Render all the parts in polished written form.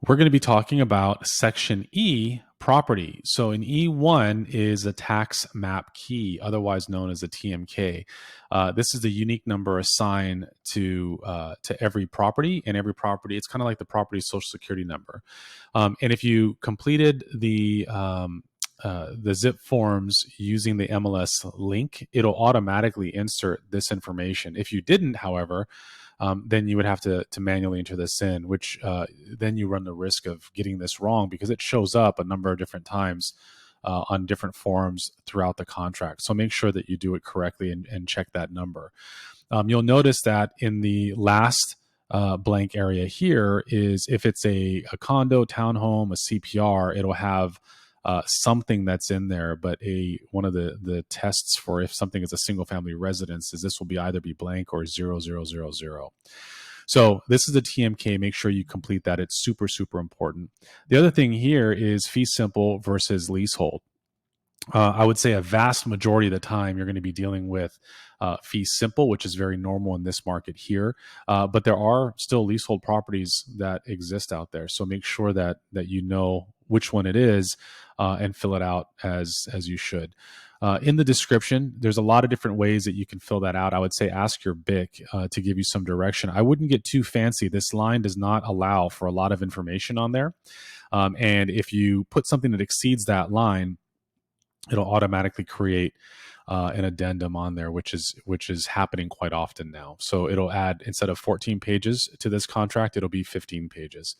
We're going to be talking about Section E, property. So in E1 is a tax map key, otherwise known as a TMK. This is the unique number assigned to every property, and every property, it's kind of like the property social security number. And if you completed the zip forms using the MLS link, it'll automatically insert this information. If you didn't, however, then you would have to manually enter this in, which then you run the risk of getting this wrong because it shows up a number of different times on different forms throughout the contract. So make sure that you do it correctly and check that number. You'll notice that in the last blank area here is if it's a condo, townhome, a CPR, it'll have something that's in there, but one of the tests for if something is a single family residence is this will either be blank or 0000. So this is the TMK. Make sure you complete that. It's super, super important. The other thing here is fee simple versus leasehold. I would say a vast majority of the time you're going to be dealing with fee simple, which is very normal in this market here. But there are still leasehold properties that exist out there. So make sure that you know which one it is and fill it out as you should. In the description, there's a lot of different ways that you can fill that out. I would say ask your BIC to give you some direction. I wouldn't get too fancy. This line does not allow for a lot of information on there. And if you put something that exceeds that line, it'll automatically create an addendum on there, which is happening quite often now. So it'll add, instead of 14 pages to this contract, it'll be 15 pages.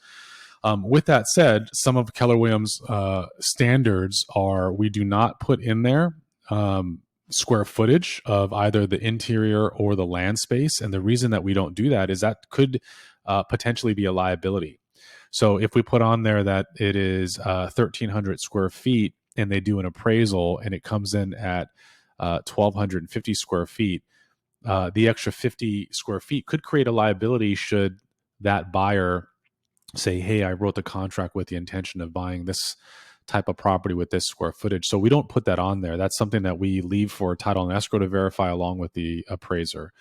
With that said, some of Keller Williams standards are we do not put in there square footage of either the interior or the land space. And the reason that we don't do that is that could potentially be a liability. So if we put on there that it is 1,300 square feet and they do an appraisal and it comes in at 1,250 square feet, the extra 50 square feet could create a liability should that buyer say, hey, I wrote the contract with the intention of buying this type of property with this square footage. So we don't put that on there. That's something that we leave for title and escrow to verify along with the appraiser.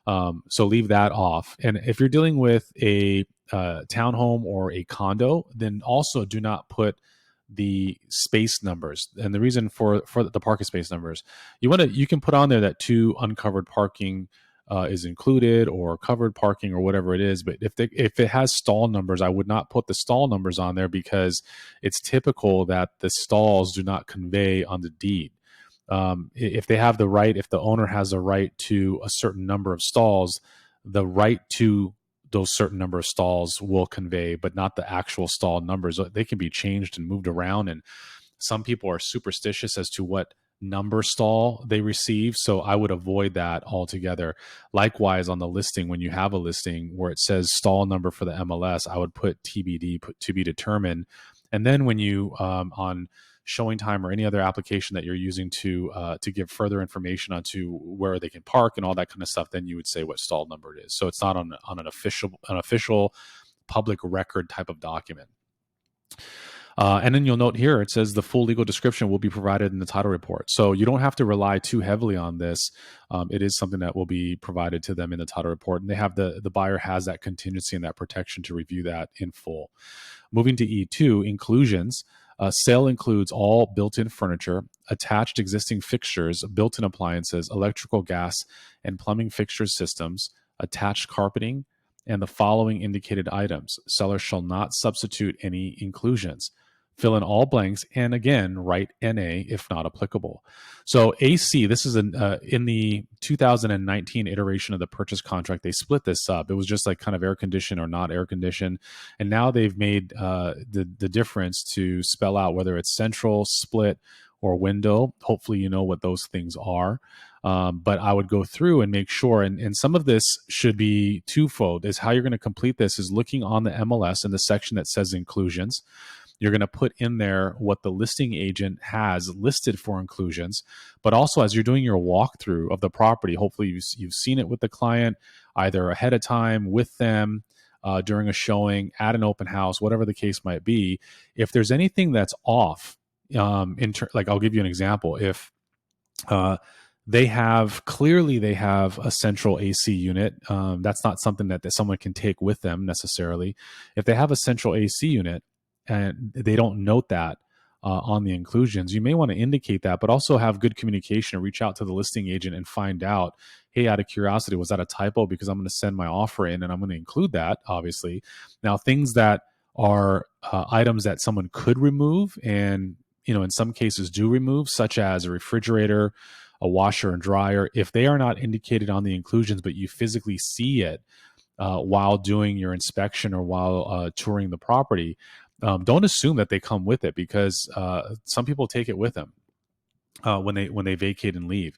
So leave that off. And if you're dealing with a townhome or a condo, then also do not put the space numbers. And the reason for the parking space numbers, you can put on there that 2 uncovered parking is included or covered parking or whatever it is. But if it has stall numbers, I would not put the stall numbers on there because it's typical that the stalls do not convey on the deed. If they have the right, if the owner has a right to a certain number of stalls, the right to those certain number of stalls will convey, but not the actual stall numbers. They can be changed and moved around. And some people are superstitious as to what number stall they receive. So I would avoid that altogether. Likewise, on the listing, when you have a listing where it says stall number for the MLS, I would put TBD, put to be determined. And then when you, on Showing Time or any other application that you're using to give further information onto where they can park and all that kind of stuff, then you would say what stall number it is. So it's not on an official public record type of document. And then you'll note here, it says the full legal description will be provided in the title report. So you don't have to rely too heavily on this. It is something that will be provided to them in the title report. And they have the buyer has that contingency and that protection to review that in full. Moving to E2, inclusions. Sale includes all built-in furniture, attached existing fixtures, built-in appliances, electrical, gas, and plumbing fixture systems, attached carpeting, and the following indicated items. Seller shall not substitute any inclusions. Fill in all blanks, and again, write NA if not applicable. So AC, this is in the 2019 iteration of the purchase contract, they split this up. It was just like kind of air conditioned or not air conditioned. And now they've made the difference to spell out whether it's central, split, or window. Hopefully you know what those things are. But I would go through and make sure, and some of this should be twofold, is how you're going to complete this is looking on the MLS in the section that says inclusions. You're going to put in there what the listing agent has listed for inclusions, but also as you're doing your walkthrough of the property, hopefully you've seen it with the client either ahead of time with them during a showing, at an open house, whatever the case might be. If there's anything that's off, like I'll give you an example. If they have a central AC unit. That's not something that someone can take with them necessarily. If they have a central AC unit and they don't note that on the inclusions, you may want to indicate that, but also have good communication and reach out to the listing agent and find out, hey, out of curiosity, was that a typo? Because I'm going to send my offer in and I'm going to include that, obviously. Now, things that are items that someone could remove and, in some cases do remove, such as a refrigerator, a washer and dryer, if they are not indicated on the inclusions, but you physically see it while doing your inspection or while touring the property, don't assume that they come with it, because some people take it with them when they vacate and leave.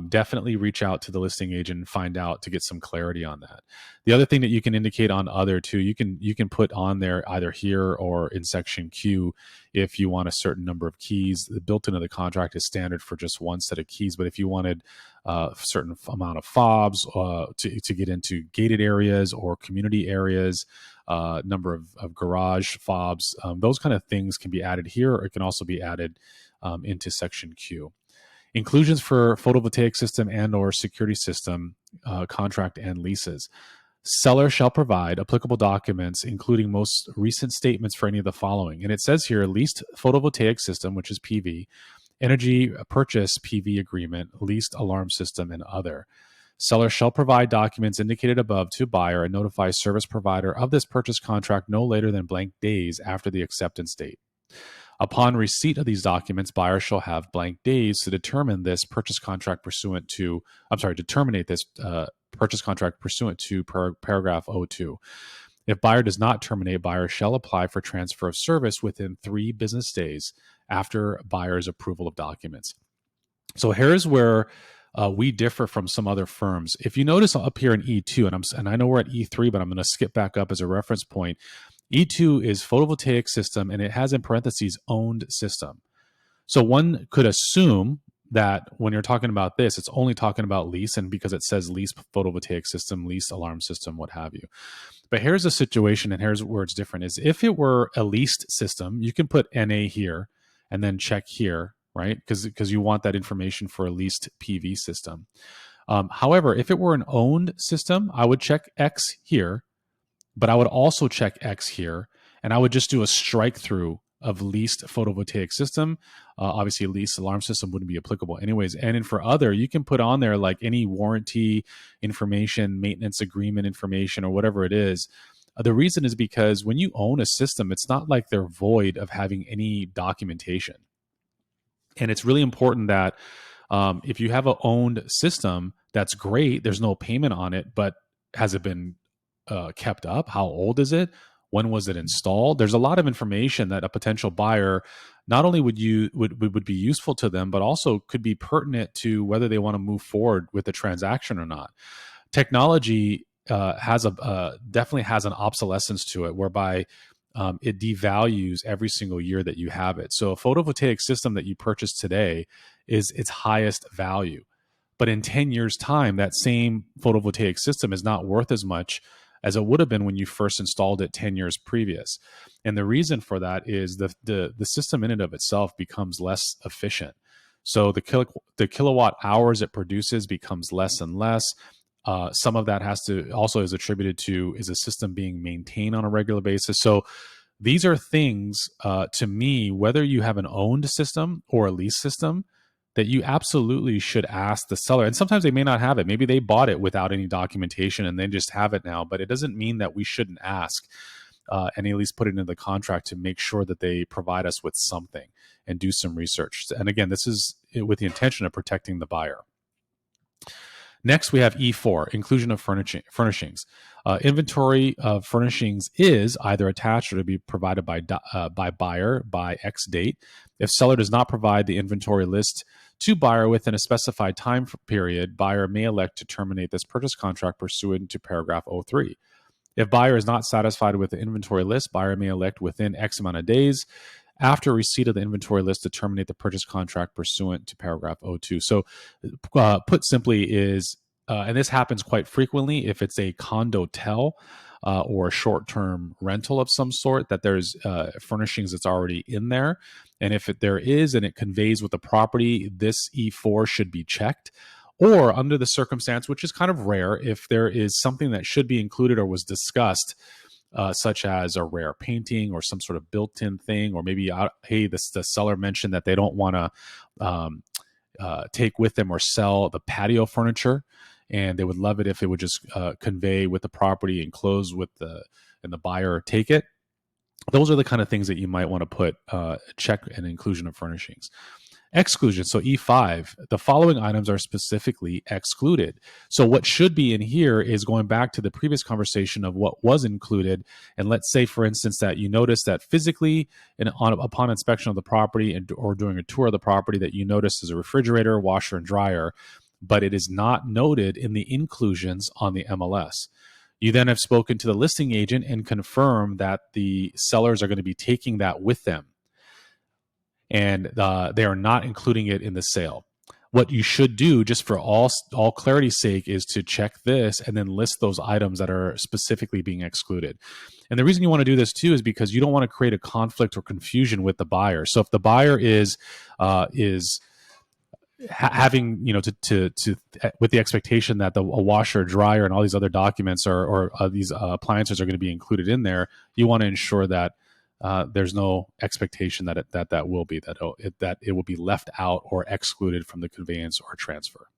Definitely reach out to the listing agent and find out to get some clarity on that. The other thing that you can indicate on other too, you can put on there either here or in section Q if you want a certain number of keys. The built into the contract is standard for just one set of keys, but if you wanted a certain amount of fobs to get into gated areas or community areas, number of garage fobs, those kind of things can be added here, or it can also be added into section Q. Inclusions for photovoltaic system and or security system contract and leases. Seller shall provide applicable documents, including most recent statements for any of the following. And it says here, leased photovoltaic system, which is PV, energy purchase PV agreement, leased alarm system, and other. Seller shall provide documents indicated above to buyer and notify service provider of this purchase contract no later than blank days after the acceptance date. Upon receipt of these documents, buyer shall have blank days to determine this purchase contract pursuant to, terminate this purchase contract pursuant to paragraph 02. If buyer does not terminate, buyer shall apply for transfer of service within 3 business days after buyer's approval of documents. So here's where we differ from some other firms. If you notice up here in E2, and I know we're at E3, but I'm going to skip back up as a reference point. E2 is photovoltaic system, and it has in parentheses owned system. So one could assume that when you're talking about this, it's only talking about lease, and because it says lease photovoltaic system, lease alarm system, what have you. But here's the situation, and here's where it's different, is if it were a leased system, you can put NA here and then check here, right? Because you want that information for a leased PV system. However, if it were an owned system, I would check X here, but I would also check X here, and I would just do a strike through of leased photovoltaic system. Obviously, leased alarm system wouldn't be applicable anyways. And then for other, you can put on there like any warranty information, maintenance agreement information, or whatever it is. The reason is because when you own a system, it's not like they're void of having any documentation. And it's really important that if you have an owned system, that's great. There's no payment on it, but has it been kept up? How old is it? When was it installed? There's a lot of information that a potential buyer not only would be useful to them, but also could be pertinent to whether they want to move forward with the transaction or not. Technology definitely has an obsolescence to it, whereby it devalues every single year that you have it. So a photovoltaic system that you purchase today is its highest value. But in 10 years' time, that same photovoltaic system is not worth as much as it would have been when you first installed it 10 years previous. And the reason for that is the system in and of itself becomes less efficient. So the kilowatt hours it produces becomes less and less. Some of that is attributed to is a system being maintained on a regular basis. So these are things to me, whether you have an owned system or a lease system, that you absolutely should ask the seller. And sometimes they may not have it. Maybe they bought it without any documentation and they just have it now, but it doesn't mean that we shouldn't ask and at least put it into the contract to make sure that they provide us with something and do some research. And again, this is with the intention of protecting the buyer. Next, we have E4, inclusion of furnishings. Inventory of furnishings is either attached or to be provided by buyer by X date. If seller does not provide the inventory list to buyer within a specified time period, buyer may elect to terminate this purchase contract pursuant to paragraph 03. If buyer is not satisfied with the inventory list, buyer may elect within X amount of days after receipt of the inventory list to terminate the purchase contract pursuant to paragraph 02. So put simply is, and this happens quite frequently if it's a condo-tel, or a short-term rental of some sort, that there's furnishings that's already in there. And if there is and it conveys with the property, this E4 should be checked. Or under the circumstance, which is kind of rare, if there is something that should be included or was discussed, such as a rare painting or some sort of built-in thing, or maybe, hey, the seller mentioned that they don't want to take with them or sell the patio furniture, and they would love it if it would just convey with the property and close with and the buyer take it. Those are the kind of things that you might want to put check an inclusion of furnishings. Exclusion. So E5, the following items are specifically excluded. So what should be in here is going back to the previous conversation of what was included. And let's say, for instance, that you notice that physically and upon inspection of the property or doing a tour of the property, that you notice is a refrigerator, washer, and dryer, but it is not noted in the inclusions on the MLS. You then have spoken to the listing agent and confirmed that the sellers are going to be taking that with them, and they are not including it in the sale. What you should do, just for all clarity's sake, is to check this and then list those items that are specifically being excluded. And the reason you want to do this too is because you don't want to create a conflict or confusion with the buyer. So if the buyer is having, to with the expectation that a washer, dryer, and all these other documents or these appliances are going to be included in there, you want to ensure that there's no expectation that it will be, that it will be left out or excluded from the conveyance or transfer.